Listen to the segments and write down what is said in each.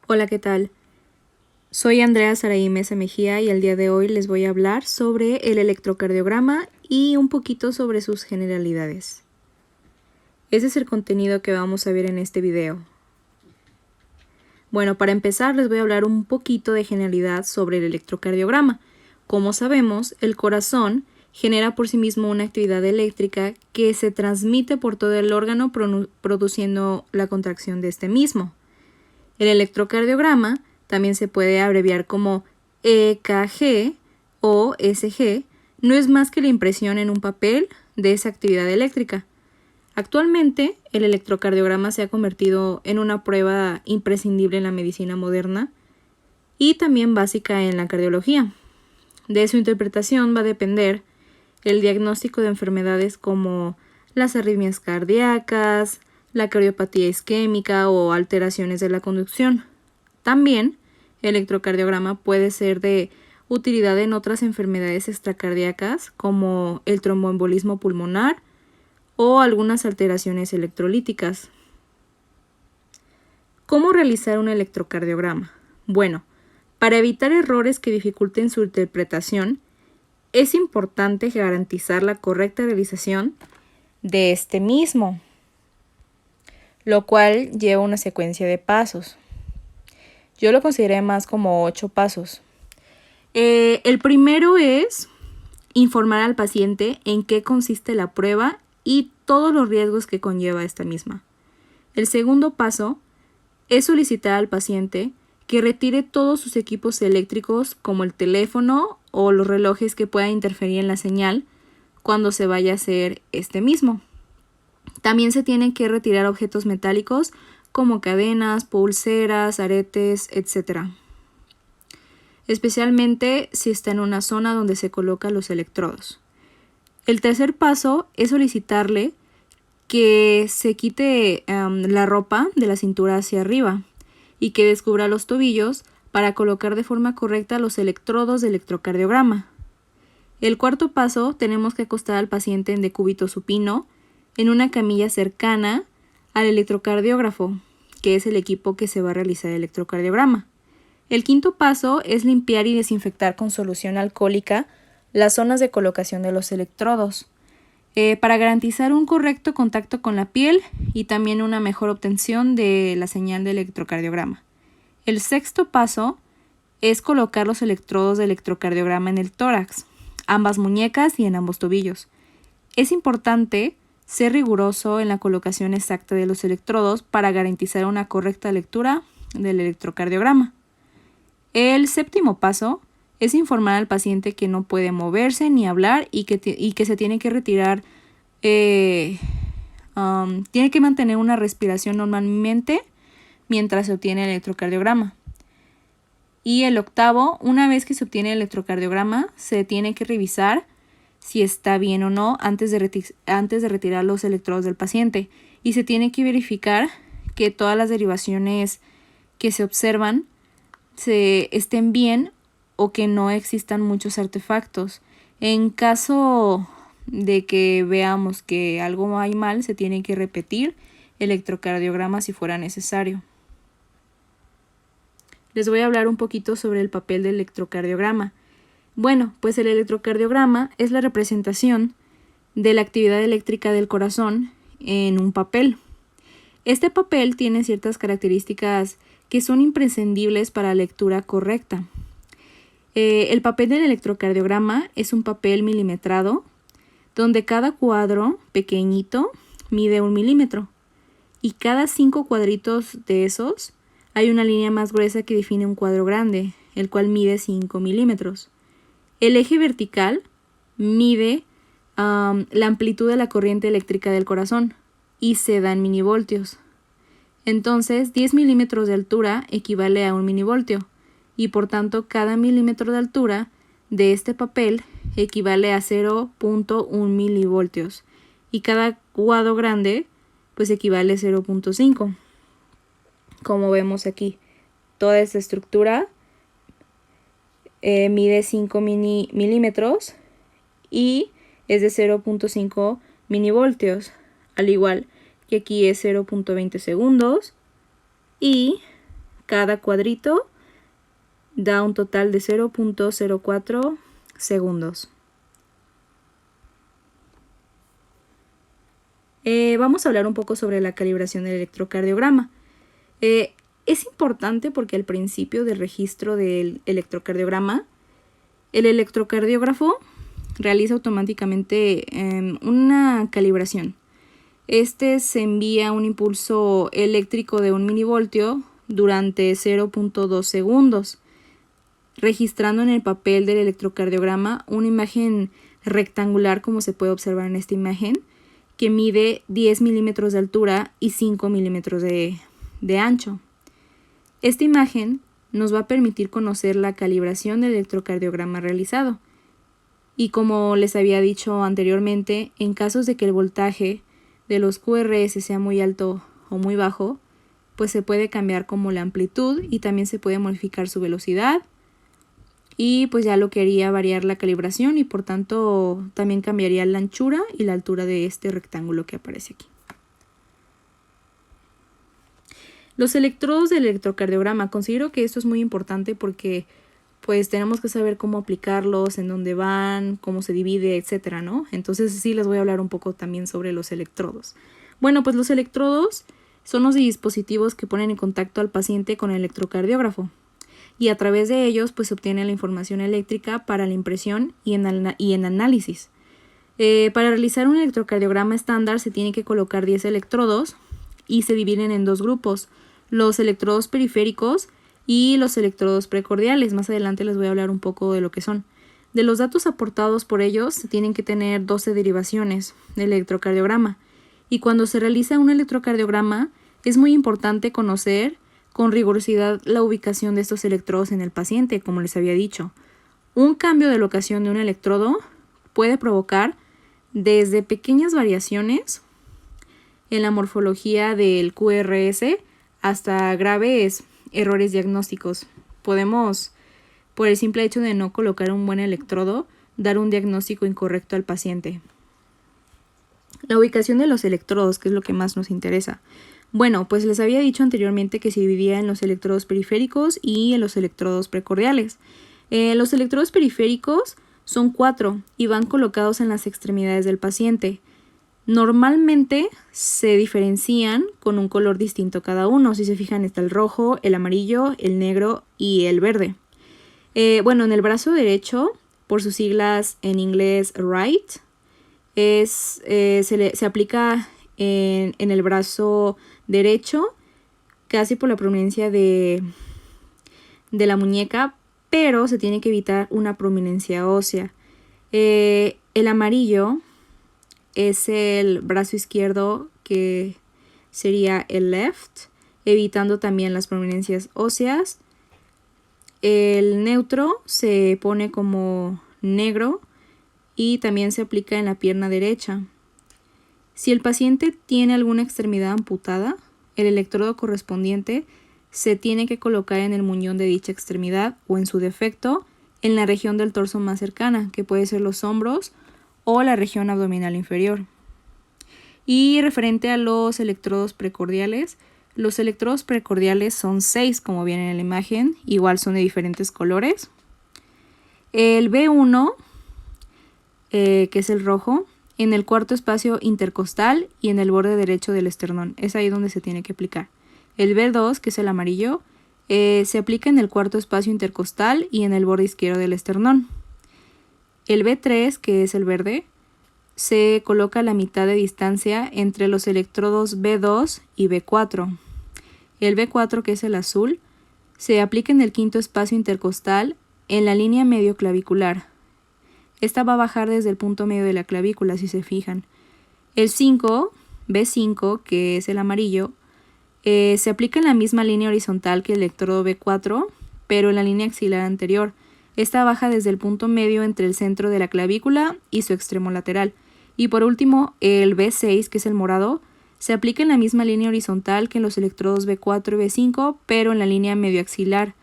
Hola, ¿qué tal? Soy Andrea Saraí Mesa Mejía y el día de hoy les voy a hablar sobre el electrocardiograma y un poquito sobre sus generalidades. Ese es el contenido que vamos a ver en este video. Bueno, para empezar les voy a hablar un poquito de generalidad sobre el electrocardiograma. Como sabemos, el corazón genera por sí mismo una actividad eléctrica que se transmite por todo el órgano produciendo la contracción de este mismo. El electrocardiograma también se puede abreviar como EKG o SG, no es más que la impresión en un papel de esa actividad eléctrica. Actualmente, el electrocardiograma se ha convertido en una prueba imprescindible en la medicina moderna y también básica en la cardiología. De su interpretación va a depender el diagnóstico de enfermedades como las arritmias cardíacas, la cardiopatía isquémica o alteraciones de la conducción. También, el electrocardiograma puede ser de utilidad en otras enfermedades extracardíacas como el tromboembolismo pulmonar o algunas alteraciones electrolíticas. ¿Cómo realizar un electrocardiograma? Bueno, para evitar errores que dificulten su interpretación, es importante garantizar la correcta realización de este mismo, lo cual lleva una secuencia de pasos. Yo lo consideré más como 8 pasos. El primero es informar al paciente en qué consiste la prueba y todos los riesgos que conlleva esta misma. El segundo paso es solicitar al paciente que retire todos sus equipos eléctricos como el teléfono o los relojes que puedan interferir en la señal cuando se vaya a hacer este mismo. También se tienen que retirar objetos metálicos como cadenas, pulseras, aretes, etc. Especialmente si está en una zona donde se colocan los electrodos. El tercer paso es solicitarle que se quite la ropa de la cintura hacia arriba y que descubra los tobillos para colocar de forma correcta los electrodos de electrocardiograma. El cuarto paso, tenemos que acostar al paciente en decúbito supino en una camilla cercana al electrocardiógrafo, que es el equipo que se va a realizar el electrocardiograma. El quinto paso es limpiar y desinfectar con solución alcohólica las zonas de colocación de los electrodos, para garantizar un correcto contacto con la piel y también una mejor obtención de la señal de electrocardiograma. El sexto paso es colocar los electrodos de electrocardiograma en el tórax, ambas muñecas y en ambos tobillos. Es importante ser riguroso en la colocación exacta de los electrodos para garantizar una correcta lectura del electrocardiograma. El séptimo paso es informar al paciente que no puede moverse ni hablar y que se tiene que retirar, tiene que mantener una respiración normalmente mientras se obtiene el electrocardiograma. Y el octavo, una vez que se obtiene el electrocardiograma, se tiene que revisar si está bien o no antes de retirar los electrodos del paciente. Y se tiene que verificar que todas las derivaciones que se observan estén bien o que no existan muchos artefactos. En caso de que veamos que algo hay mal, se tiene que repetir el electrocardiograma si fuera necesario. Les voy a hablar un poquito sobre el papel del electrocardiograma. Bueno, pues el electrocardiograma es la representación de la actividad eléctrica del corazón en un papel. Este papel tiene ciertas características que son imprescindibles para la lectura correcta. El papel del electrocardiograma es un papel milimetrado, donde cada cuadro pequeñito mide 1 milímetro y cada 5 cuadritos de esos hay una línea más gruesa que define un cuadro grande, el cual mide 5 milímetros. El eje vertical mide la amplitud de la corriente eléctrica del corazón y se da en milivoltios. Entonces, 10 milímetros de altura equivale a 1 milivoltio y por tanto cada milímetro de altura de este papel equivale a 0.1 milivoltios y cada cuadro grande pues equivale a 0.5. Como vemos aquí, toda esta estructura mide 5 milímetros y es de 0.5 milivoltios, al igual que aquí es 0.20 segundos y Cada cuadrito da un total de 0.04 segundos. Vamos a hablar un poco sobre la calibración del electrocardiograma. Es importante porque al principio del registro del electrocardiograma, el electrocardiógrafo realiza automáticamente una calibración. Este se envía un impulso eléctrico de 1 milivoltio durante 0.2 segundos, registrando en el papel del electrocardiograma una imagen rectangular, como se puede observar en esta imagen, que mide 10 milímetros de altura y 5 milímetros de ancho. Esta imagen nos va a permitir conocer la calibración del electrocardiograma realizado. Y como les había dicho anteriormente, en casos de que el voltaje de los QRS sea muy alto o muy bajo, pues se puede cambiar como la amplitud y también se puede modificar su velocidad. Y pues ya lo que haría variar la calibración y por tanto también cambiaría la anchura y la altura de este rectángulo que aparece aquí. Los electrodos del electrocardiograma, considero que esto es muy importante porque pues tenemos que saber cómo aplicarlos, en dónde van, cómo se divide, etcétera, ¿no? Entonces sí les voy a hablar un poco también sobre los electrodos. Bueno, pues los electrodos son los dispositivos que ponen en contacto al paciente con el electrocardiógrafo. Y a través de ellos pues se obtiene la información eléctrica para la impresión y en análisis. Para realizar un electrocardiograma estándar se tiene que colocar 10 electrodos y se dividen en dos grupos, los electrodos periféricos y los electrodos precordiales. Más adelante les voy a hablar un poco de lo que son. De los datos aportados por ellos se tienen que tener 12 derivaciones del electrocardiograma. Y cuando se realiza un electrocardiograma es muy importante conocer con rigurosidad la ubicación de estos electrodos en el paciente, como les había dicho. Un cambio de locación de un electrodo puede provocar desde pequeñas variaciones en la morfología del QRS hasta graves errores diagnósticos. Podemos, por el simple hecho de no colocar un buen electrodo, dar un diagnóstico incorrecto al paciente. La ubicación de los electrodos, que es lo que más nos interesa. Bueno, pues les había dicho anteriormente que se dividía en los electrodos periféricos y en los electrodos precordiales. Los electrodos periféricos son 4 y van colocados en las extremidades del paciente. Normalmente se diferencian con un color distinto cada uno. Si se fijan, está el rojo, el amarillo, el negro y el verde. Bueno, en el brazo derecho, por sus siglas en inglés right, se aplica en el brazo derecho, casi por la prominencia de la muñeca, pero se tiene que evitar una prominencia ósea. El amarillo es el brazo izquierdo, que sería el left, evitando también las prominencias óseas. El neutro se pone como negro y también se aplica en la pierna derecha. Si el paciente tiene alguna extremidad amputada, el electrodo correspondiente se tiene que colocar en el muñón de dicha extremidad o, en su defecto, en la región del torso más cercana, que puede ser los hombros o la región abdominal inferior. Y referente a los electrodos precordiales, los electrodos precordiales son 6, como viene en la imagen, igual son de diferentes colores. El B1, que es el rojo, en el cuarto espacio intercostal y en el borde derecho del esternón. Es ahí donde se tiene que aplicar. El B2, que es el amarillo, se aplica en el cuarto espacio intercostal y en el borde izquierdo del esternón. El B3, que es el verde, se coloca a la mitad de distancia entre los electrodos B2 y B4. El B4, que es el azul, se aplica en el quinto espacio intercostal en la línea medio clavicular. Esta va a bajar desde el punto medio de la clavícula, si se fijan. El 5, B5, que es el amarillo, se aplica en la misma línea horizontal que el electrodo B4, pero en la línea axilar anterior. Esta baja desde el punto medio entre el centro de la clavícula y su extremo lateral. Y por último, el B6, que es el morado, se aplica en la misma línea horizontal que en los electrodos B4 y B5, pero en la línea medio axilar.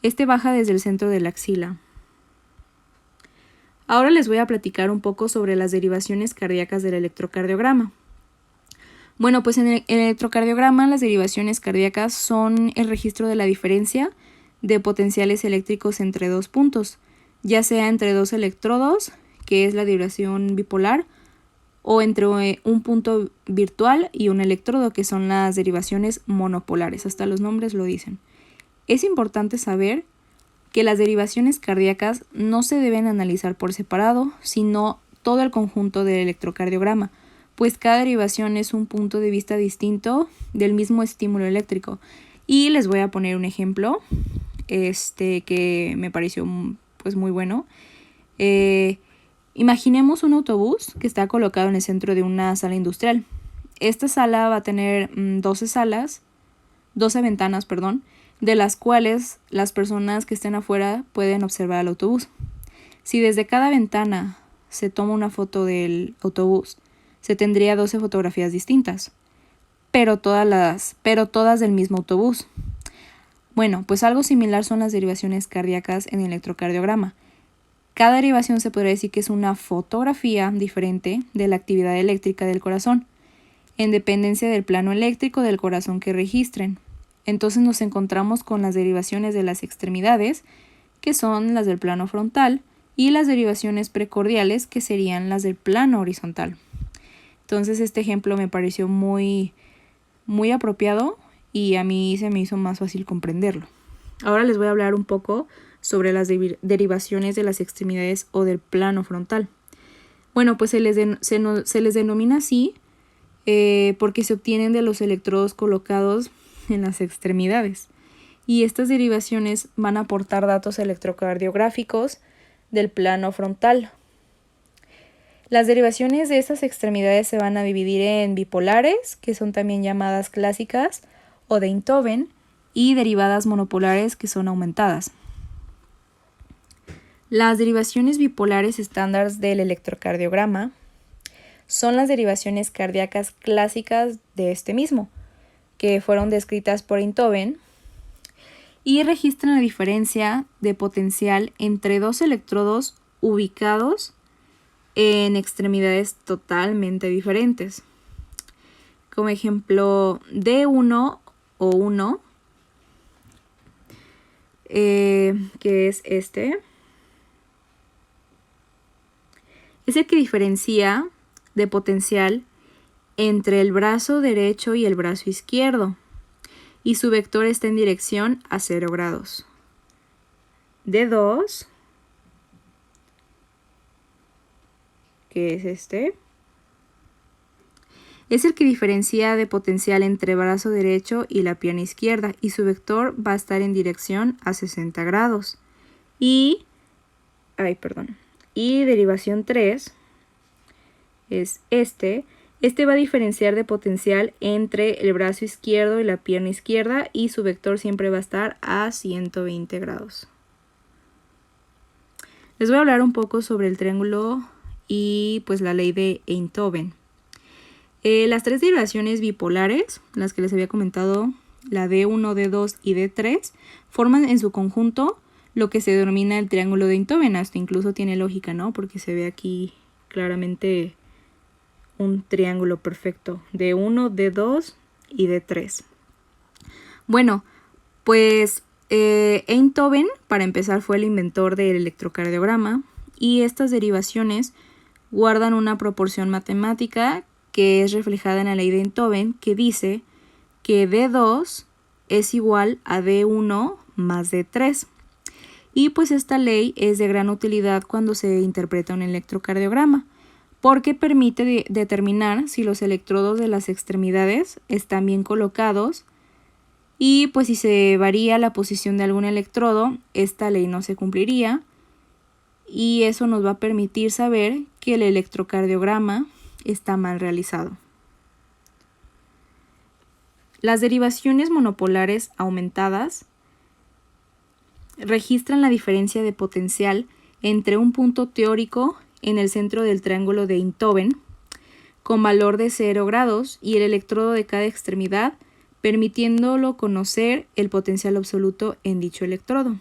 Este baja desde el centro de la axila. Ahora les voy a platicar un poco sobre las derivaciones cardíacas del electrocardiograma. Bueno, pues en el electrocardiograma las derivaciones cardíacas son el registro de la diferencia de potenciales eléctricos entre dos puntos, ya sea entre dos electrodos, que es la derivación bipolar, o entre un punto virtual y un electrodo, que son las derivaciones monopolares. Hasta los nombres lo dicen. Es importante saber que las derivaciones cardíacas no se deben analizar por separado, sino todo el conjunto del electrocardiograma, pues cada derivación es un punto de vista distinto del mismo estímulo eléctrico. Y les voy a poner un ejemplo que me pareció pues muy bueno. Imaginemos un autobús que está colocado en el centro de una sala industrial. Esta sala va a tener 12 ventanas, de las cuales las personas que estén afuera pueden observar al autobús. Si desde cada ventana se toma una foto del autobús, se tendría 12 fotografías distintas, pero todas del mismo autobús. Bueno, pues algo similar son las derivaciones cardíacas en el electrocardiograma. Cada derivación se podría decir que es una fotografía diferente de la actividad eléctrica del corazón, en dependencia del plano eléctrico del corazón que registren. Entonces nos encontramos con las derivaciones de las extremidades, que son las del plano frontal, y las derivaciones precordiales, que serían las del plano horizontal. Entonces este ejemplo me pareció muy, muy apropiado y a mí se me hizo más fácil comprenderlo. Ahora les voy a hablar un poco sobre las derivaciones de las extremidades o del plano frontal. Bueno, pues se les denomina así porque se obtienen de los electrodos colocados en las extremidades. Y estas derivaciones van a aportar datos electrocardiográficos del plano frontal. Las derivaciones de estas extremidades se van a dividir en bipolares, que son también llamadas clásicas, o de Einthoven, y derivadas monopolares, que son aumentadas. Las derivaciones bipolares estándar del electrocardiograma son las derivaciones cardíacas clásicas de este mismo, que fueron descritas por Einthoven, y registran la diferencia de potencial entre dos electrodos ubicados en extremidades totalmente diferentes. Como ejemplo, D1 o 1, que es este, es el que diferencia de potencial entre el brazo derecho y el brazo izquierdo, y su vector está en dirección a 0 grados. D2, que es este, es el que diferencia de potencial entre brazo derecho y la pierna izquierda, y su vector va a estar en dirección a 60 grados. Y derivación 3 es este va a diferenciar de potencial entre el brazo izquierdo y la pierna izquierda, y su vector siempre va a estar a 120 grados. Les voy a hablar un poco sobre el triángulo y pues la ley de Einthoven. Las tres derivaciones bipolares, las que les había comentado, la D1, D2 y D3, forman en su conjunto lo que se denomina el triángulo de Einthoven. Hasta incluso tiene lógica, ¿no? Porque se ve aquí claramente un triángulo perfecto, D1, D2 y D3. Bueno, pues Einthoven, para empezar, fue el inventor del electrocardiograma, y estas derivaciones guardan una proporción matemática que es reflejada en la ley de Einthoven, que dice que D2 es igual a D1 más D3. Y pues esta ley es de gran utilidad cuando se interpreta un electrocardiograma, porque permite determinar si los electrodos de las extremidades están bien colocados, y pues si se varía la posición de algún electrodo, esta ley no se cumpliría, y eso nos va a permitir saber que el electrocardiograma está mal realizado. Las derivaciones monopolares aumentadas registran la diferencia de potencial entre un punto teórico en el centro del triángulo de Einthoven con valor de 0 grados y el electrodo de cada extremidad, permitiéndolo conocer el potencial absoluto en dicho electrodo.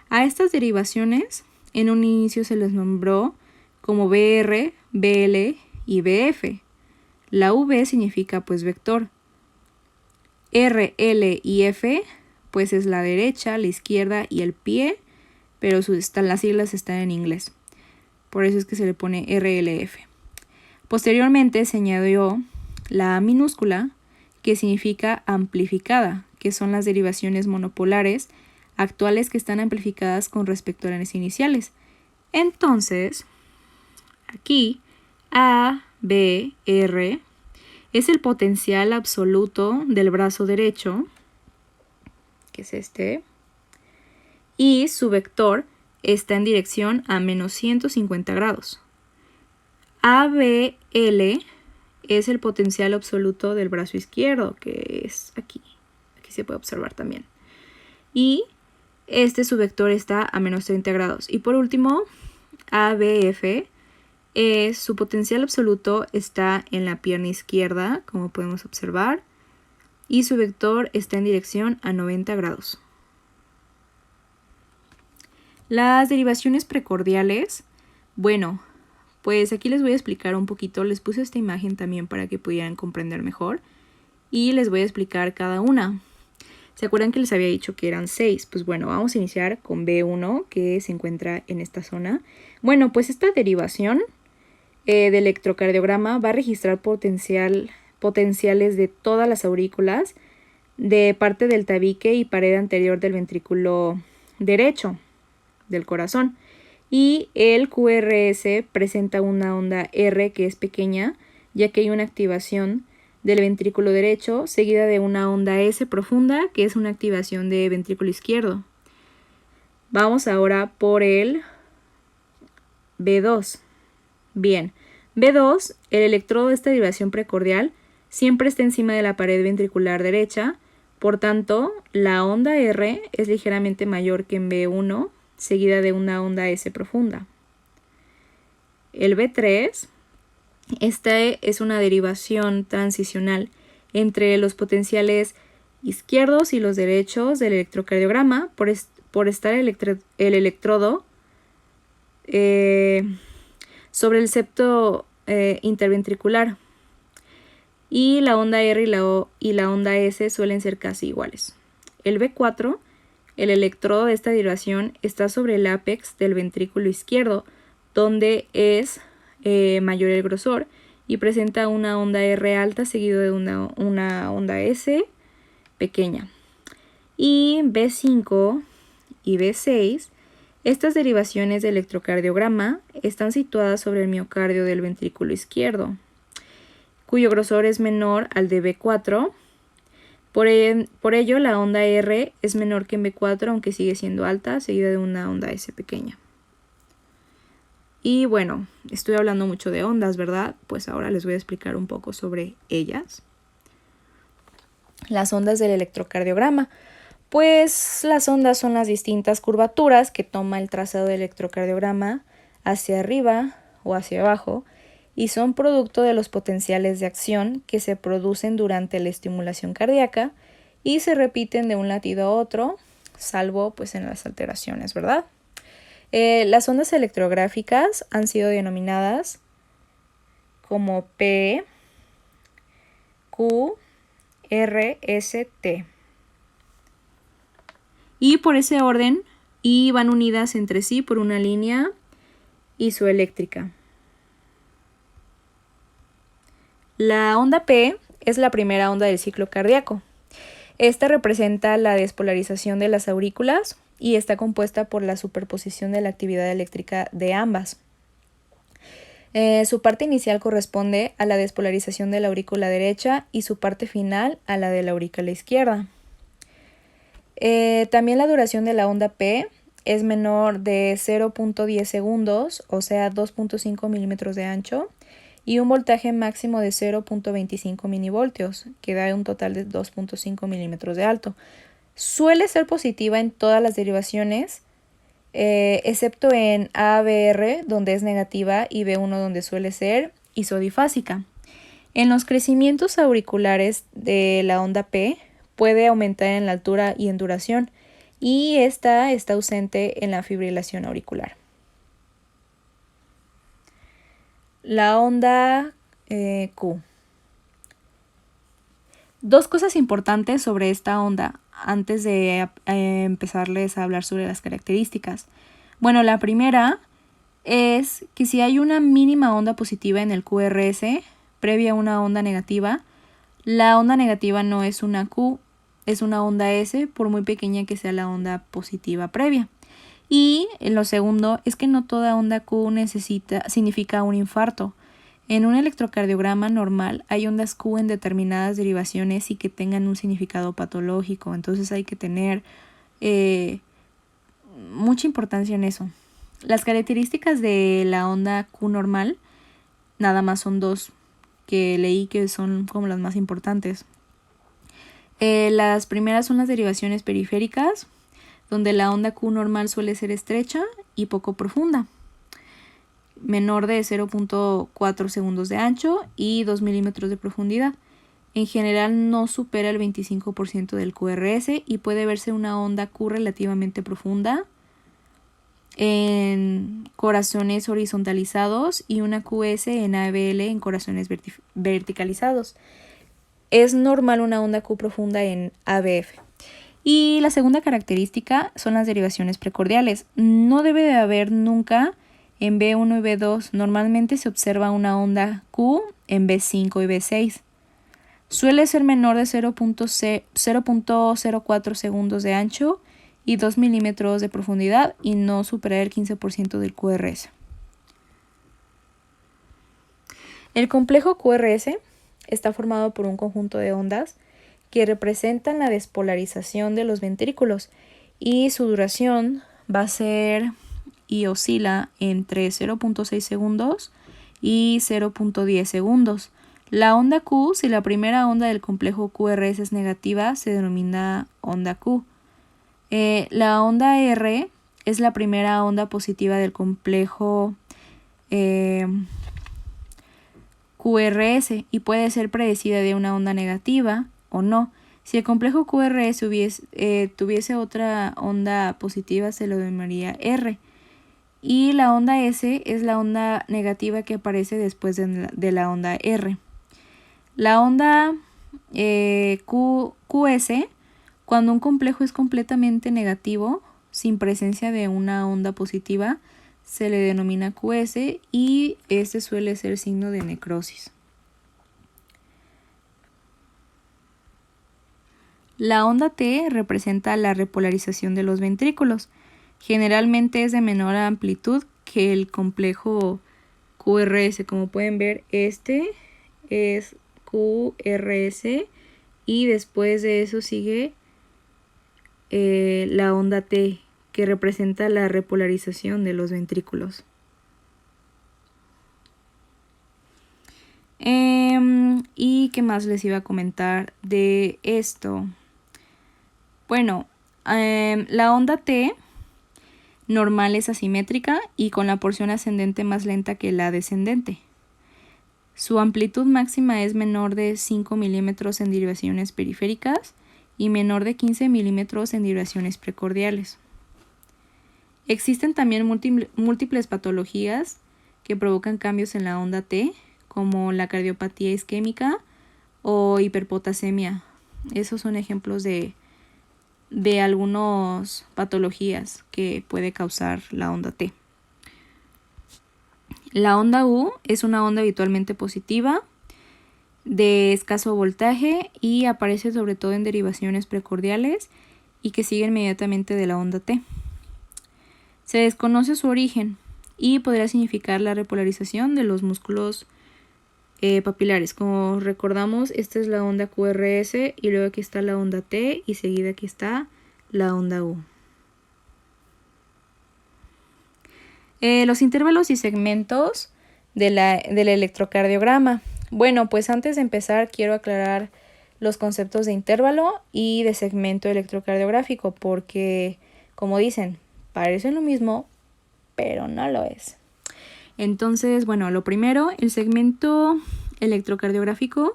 A estas derivaciones en un inicio se les nombró como BR, BL y BF. La V significa pues vector. R, L y F pues es la derecha, la izquierda y el pie, pero las siglas están en inglés. Por eso es que se le pone RLF. Posteriormente se añadió la A minúscula, que significa amplificada, que son las derivaciones monopolares actuales que están amplificadas con respecto a las iniciales. Entonces, aquí A, B, R es el potencial absoluto del brazo derecho, que es este, y su vector está en dirección a menos 150 grados. ABL es el potencial absoluto del brazo izquierdo, que es aquí. Aquí se puede observar también. Y su vector está a menos 30 grados. Y por último, ABF su potencial absoluto está en la pierna izquierda, como podemos observar, y su vector está en dirección a 90 grados. Las derivaciones precordiales, bueno, pues aquí les voy a explicar un poquito, les puse esta imagen también para que pudieran comprender mejor, y les voy a explicar cada una. ¿Se acuerdan que les había dicho que eran 6? Pues bueno, vamos a iniciar con B1, que se encuentra en esta zona. Bueno, pues esta derivación de electrocardiograma va a registrar potenciales de todas las aurículas, de parte del tabique y pared anterior del ventrículo derecho del corazón. Y el QRS presenta una onda R que es pequeña, ya que hay una activación del ventrículo derecho, seguida de una onda S profunda, que es una activación de ventrículo izquierdo. Vamos ahora por el B2. Bien, B2, el electrodo de esta derivación precordial siempre está encima de la pared ventricular derecha, por tanto, la onda R es ligeramente mayor que en B1, seguida de una onda S profunda. El B3, esta es una derivación transicional entre los potenciales izquierdos y los derechos del electrocardiograma por estar el electrodo sobre el septo interventricular, y la onda R y la onda S suelen ser casi iguales. El B4, el electrodo de esta derivación está sobre el ápex del ventrículo izquierdo, donde es mayor el grosor y presenta una onda R alta seguido de una onda S pequeña. Y B5 y B6, estas derivaciones de electrocardiograma están situadas sobre el miocardio del ventrículo izquierdo, cuyo grosor es menor al de B4. Por ello, la onda R es menor que en B4, aunque sigue siendo alta, seguida de una onda S pequeña. Y bueno, estoy hablando mucho de ondas, ¿verdad? Pues ahora les voy a explicar un poco sobre ellas. Las ondas del electrocardiograma. Pues las ondas son las distintas curvaturas que toma el trazado del electrocardiograma hacia arriba o hacia abajo, y son producto de los potenciales de acción que se producen durante la estimulación cardíaca y se repiten de un latido a otro, salvo pues en las alteraciones, ¿verdad? Las ondas electrográficas han sido denominadas como P, Q, R, S, T. Y por ese orden, y van unidas entre sí por una línea isoeléctrica. La onda P es la primera onda del ciclo cardíaco. Esta representa la despolarización de las aurículas y está compuesta por la superposición de la actividad eléctrica de ambas. Su parte inicial corresponde a la despolarización de la aurícula derecha y su parte final a la de la aurícula izquierda. También la duración de la onda P es menor de 0.10 segundos, o sea 2.5 milímetros de ancho, y un voltaje máximo de 0.25 milivoltios, que da un total de 2.5 milímetros de alto. Suele ser positiva en todas las derivaciones, excepto en ABR, donde es negativa, y B1, donde suele ser isodifásica. En los crecimientos auriculares de la onda P puede aumentar en la altura y en duración, y esta está ausente en la fibrilación auricular. La onda Q. Dos cosas importantes sobre esta onda antes de empezarles a hablar sobre las características. Bueno, la primera es que si hay una mínima onda positiva en el QRS previa a una onda negativa, la onda negativa no es una Q, es una onda S, por muy pequeña que sea la onda positiva previa. Y lo segundo es que no toda onda Q significa un infarto. En un electrocardiograma normal hay ondas Q en determinadas derivaciones y que tengan un significado patológico. Entonces hay que tener mucha importancia en eso. Las características de la onda Q normal nada más son dos que leí que son como las más importantes. Las primeras son las derivaciones periféricas, donde la onda Q normal suele ser estrecha y poco profunda, menor de 0.4 segundos de ancho y 2 milímetros de profundidad. En general no supera el 25% del QRS y puede verse una onda Q relativamente profunda en corazones horizontalizados y una QS en ABL en corazones verticalizados. Es normal una onda Q profunda en ABF. Y la segunda característica son las derivaciones precordiales. No debe de haber nunca en B1 y B2. Normalmente se observa una onda Q en B5 y B6. Suele ser menor de 0.04 segundos de ancho y 2 milímetros de profundidad y no superar el 15% del QRS. El complejo QRS está formado por un conjunto de ondas que representan la despolarización de los ventrículos y su duración va a ser y oscila entre 0.6 segundos y 0.10 segundos. La onda Q, si la primera onda del complejo QRS es negativa, se denomina onda Q. La onda R es la primera onda positiva del complejo QRS y puede ser predecida de una onda negativa o no. Si el complejo QRS tuviese otra onda positiva, se lo denominaría R. Y la onda S es la onda negativa que aparece después de la onda R. La onda QS, cuando un complejo es completamente negativo, sin presencia de una onda positiva, se le denomina QS y este suele ser signo de necrosis. La onda T representa la repolarización de los ventrículos. Generalmente es de menor amplitud que el complejo QRS. Como pueden ver, este es QRS y después de eso sigue la onda T, que representa la repolarización de los ventrículos. ¿Y qué más les iba a comentar de esto? Bueno, la onda T normal es asimétrica y con la porción ascendente más lenta que la descendente. Su amplitud máxima es menor de 5 milímetros en derivaciones periféricas y menor de 15 milímetros en derivaciones precordiales. Existen también múltiples patologías que provocan cambios en la onda T, como la cardiopatía isquémica o hiperpotasemia. Esos son ejemplos de algunas patologías que puede causar la onda T. La onda U es una onda habitualmente positiva, de escaso voltaje y aparece sobre todo en derivaciones precordiales y que sigue inmediatamente de la onda T. Se desconoce su origen y podría significar la repolarización de los músculos papilares. Como recordamos, esta es la onda QRS y luego aquí está la onda T y seguida aquí está la onda U. Los intervalos y segmentos del electrocardiograma. Bueno, pues antes de empezar quiero aclarar los conceptos de intervalo y de segmento electrocardiográfico porque, como dicen, parecen lo mismo, pero no lo es. Entonces, bueno, lo primero, el segmento electrocardiográfico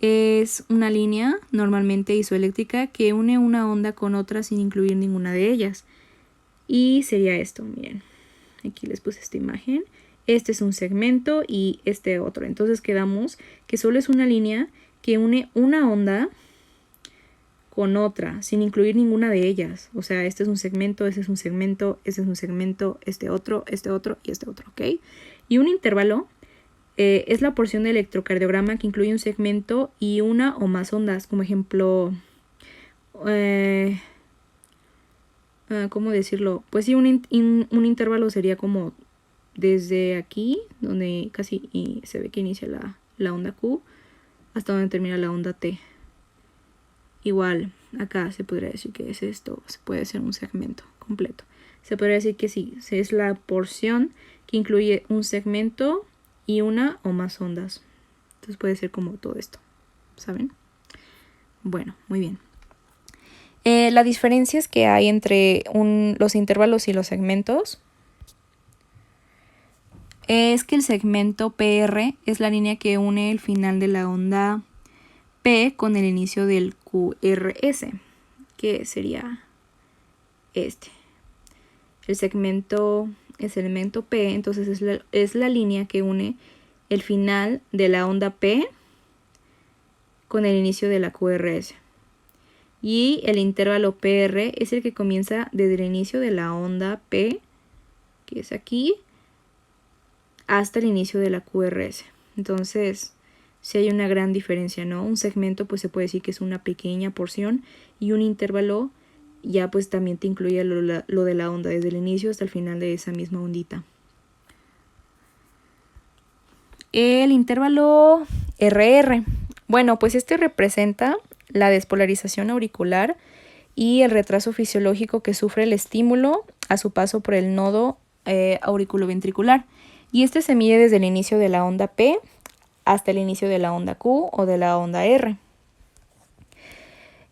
es una línea, normalmente isoeléctrica, que une una onda con otra sin incluir ninguna de ellas. Y sería esto, miren. Aquí les puse esta imagen. Este es un segmento y este otro. Entonces quedamos que solo es una línea que que une una onda con otra, sin incluir ninguna de ellas. O sea, este es un segmento, este es un segmento, este es un segmento, este otro y este otro, ¿ok? Y un intervalo es la porción del electrocardiograma que incluye un segmento y una o más ondas. Como ejemplo, ¿cómo decirlo? Pues sí, un intervalo sería como desde aquí, donde casi se ve que inicia la onda Q, hasta donde termina la onda T. Igual, acá se podría decir que es esto, se puede hacer un segmento completo. Se podría decir que sí, es la porción que incluye un segmento y una o más ondas. Entonces puede ser como todo esto, ¿saben? Bueno, muy bien. Las diferencias que hay entre los intervalos y los segmentos es que el segmento PR es la línea que une el final de la onda P con el inicio del QRS, que sería este. El segmento P, entonces es la línea que une el final de la onda P con el inicio de la QRS. Y el intervalo PR es el que comienza desde el inicio de la onda P, que es aquí, hasta el inicio de la QRS. Entonces, sí hay una gran diferencia, ¿no? Un segmento pues se puede decir que es una pequeña porción y un intervalo ya pues también te incluye lo de la onda desde el inicio hasta el final de esa misma ondita. El intervalo RR. Bueno, pues este representa la despolarización auricular y el retraso fisiológico que sufre el estímulo a su paso por el nodo auriculoventricular. Y este se mide desde el inicio de la onda P hasta el inicio de la onda Q o de la onda R.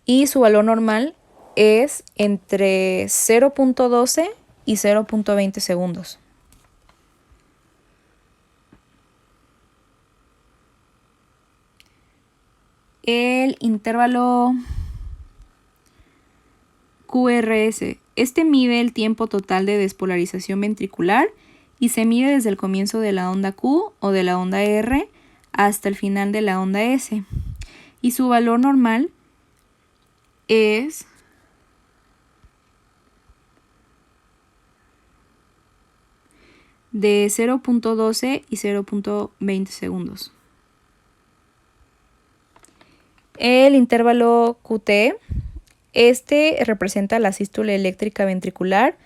Y su valor normal es entre 0.12 y 0.20 segundos. El intervalo QRS. Este mide el tiempo total de despolarización ventricular y se mide desde el comienzo de la onda Q o de la onda R hasta el final de la onda S. Y su valor normal es de 0.12 y 0.20 segundos. El intervalo QT, este representa la sístole eléctrica ventricular,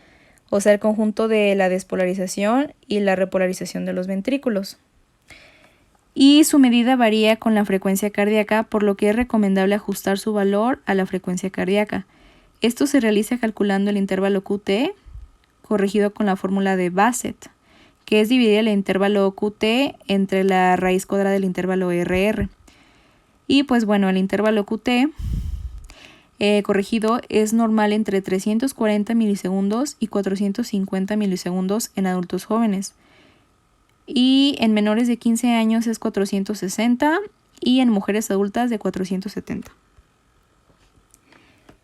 o sea, el conjunto de la despolarización y la repolarización de los ventrículos. Y su medida varía con la frecuencia cardíaca, por lo que es recomendable ajustar su valor a la frecuencia cardíaca. Esto se realiza calculando el intervalo QT, corregido con la fórmula de Bassett, que es dividir el intervalo QT entre la raíz cuadrada del intervalo RR. Y pues bueno, el intervalo QT corregido es normal entre 340 milisegundos y 450 milisegundos en adultos jóvenes. Y en menores de 15 años es 460 y en mujeres adultas de 470.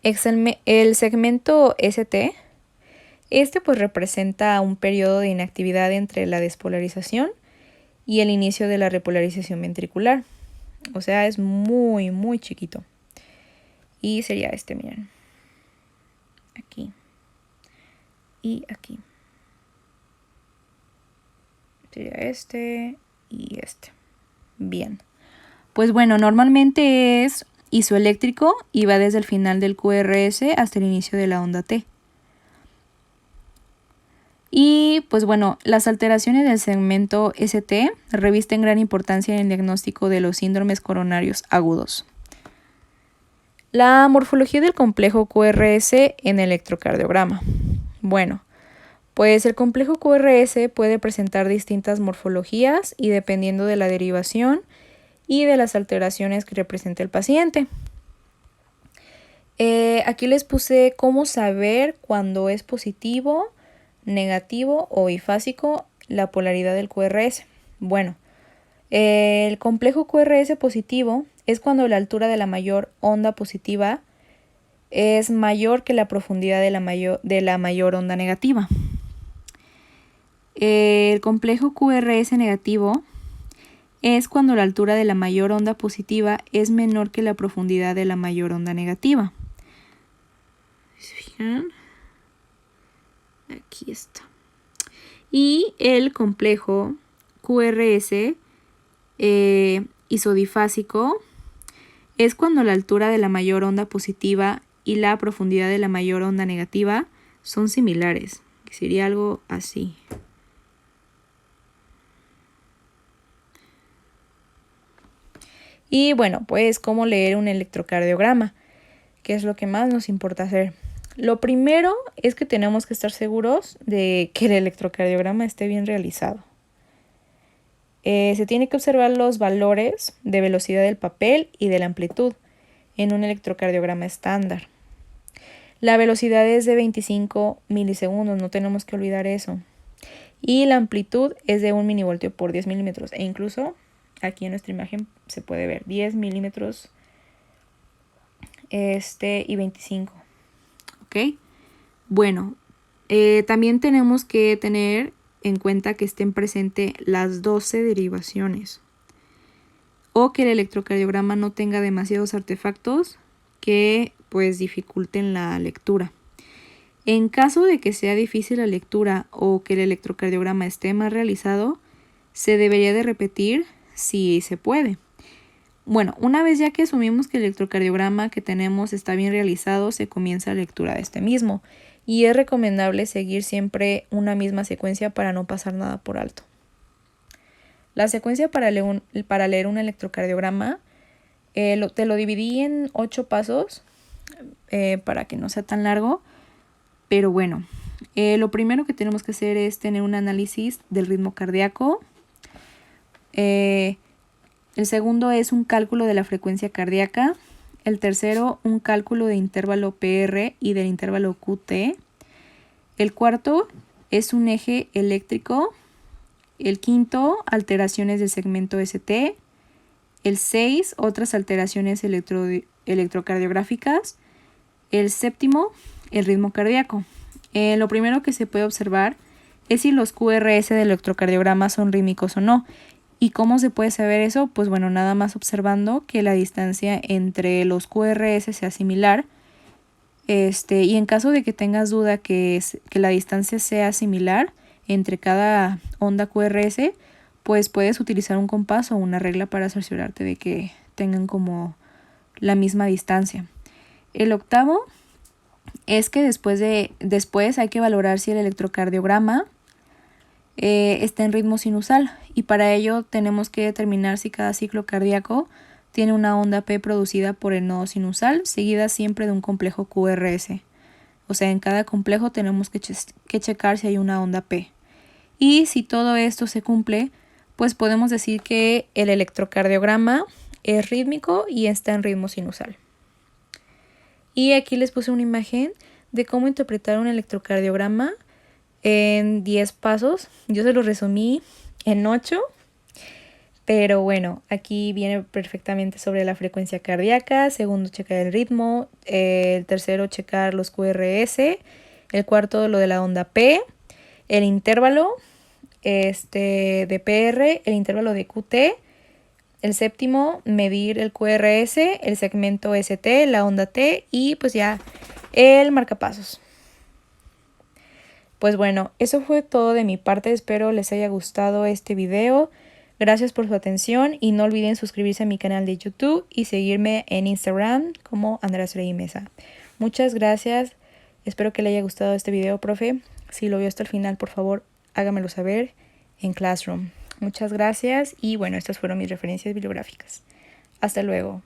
El segmento ST, este pues representa un periodo de inactividad entre la despolarización y el inicio de la repolarización ventricular. O sea, es muy, muy chiquito. Y sería este, miren. Aquí. Y aquí. Sería este y este. Bien. Pues bueno, normalmente es isoeléctrico y va desde el final del QRS hasta el inicio de la onda T. Y pues bueno, las alteraciones del segmento ST revisten gran importancia en el diagnóstico de los síndromes coronarios agudos. La morfología del complejo QRS en electrocardiograma. Bueno, pues el complejo QRS puede presentar distintas morfologías y dependiendo de la derivación y de las alteraciones que representa el paciente. Aquí les puse cómo saber cuando es positivo, negativo o bifásico la polaridad del QRS. Bueno, el complejo QRS positivo es cuando la altura de la mayor onda positiva es mayor que la profundidad de la mayor onda negativa. El complejo QRS negativo es cuando la altura de la mayor onda positiva es menor que la profundidad de la mayor onda negativa. ¿Se fijan? Aquí está. Y el complejo QRS isodifásico es cuando la altura de la mayor onda positiva y la profundidad de la mayor onda negativa son similares, que sería algo así. Y bueno, pues cómo leer un electrocardiograma, que es lo que más nos importa hacer. Lo primero es que tenemos que estar seguros de que el electrocardiograma esté bien realizado. Se tiene que observar los valores de velocidad del papel y de la amplitud en un electrocardiograma estándar. La velocidad es de 25 milisegundos, no tenemos que olvidar eso. Y la amplitud es de 1 milivoltio por 10 milímetros. E incluso aquí en nuestra imagen se puede ver 10 milímetros y 25. ¿Ok? Bueno, también tenemos que tener en cuenta que estén presentes las 12 derivaciones o que el electrocardiograma no tenga demasiados artefactos que pues dificulten la lectura. En caso de que sea difícil la lectura o que el electrocardiograma esté mal realizado, se debería de repetir si se puede. Bueno, una vez ya que asumimos que el electrocardiograma que tenemos está bien realizado, se comienza la lectura de este mismo. Y es recomendable seguir siempre una misma secuencia para no pasar nada por alto. La secuencia para leer un electrocardiograma te lo dividí en 8 pasos para que no sea tan largo. Pero bueno, lo primero que tenemos que hacer es tener un análisis del ritmo cardíaco. El segundo es un cálculo de la frecuencia cardíaca. El tercero, un cálculo de intervalo PR y del intervalo QT. El cuarto es un eje eléctrico. El quinto, alteraciones del segmento ST. El 6, otras alteraciones electrocardiográficas. El séptimo, el ritmo cardíaco. Lo primero que se puede observar es si los QRS del electrocardiograma son rítmicos o no. ¿Y cómo se puede saber eso? Pues bueno, nada más observando que la distancia entre los QRS sea similar. Y en caso de que tengas duda que la distancia sea similar entre cada onda QRS, pues puedes utilizar un compás o una regla para cerciorarte de que tengan como la misma distancia. El octavo es que después hay que valorar si el electrocardiograma está en ritmo sinusal, y para ello tenemos que determinar si cada ciclo cardíaco tiene una onda P producida por el nodo sinusal, seguida siempre de un complejo QRS. O sea, en cada complejo tenemos que checar si hay una onda P. Y si todo esto se cumple, pues podemos decir que el electrocardiograma es rítmico y está en ritmo sinusal. Y aquí les puse una imagen de cómo interpretar un electrocardiograma en 10 pasos. Yo se los resumí en 8, pero bueno, aquí viene perfectamente sobre la frecuencia cardíaca. Segundo, checar el ritmo. El tercero, checar los QRS. El cuarto, lo de la onda P. El intervalo de PR. El intervalo de QT. El séptimo, medir el QRS, el segmento ST, la onda T y pues ya el marcapasos. Pues bueno, eso fue todo de mi parte. Espero les haya gustado este video. Gracias por su atención y no olviden suscribirse a mi canal de YouTube y seguirme en Instagram como Andrea Soray Mesa. Muchas gracias. Espero que le haya gustado este video, profe. Si lo vio hasta el final, por favor, hágamelo saber en Classroom. Muchas gracias y bueno, estas fueron mis referencias bibliográficas. Hasta luego.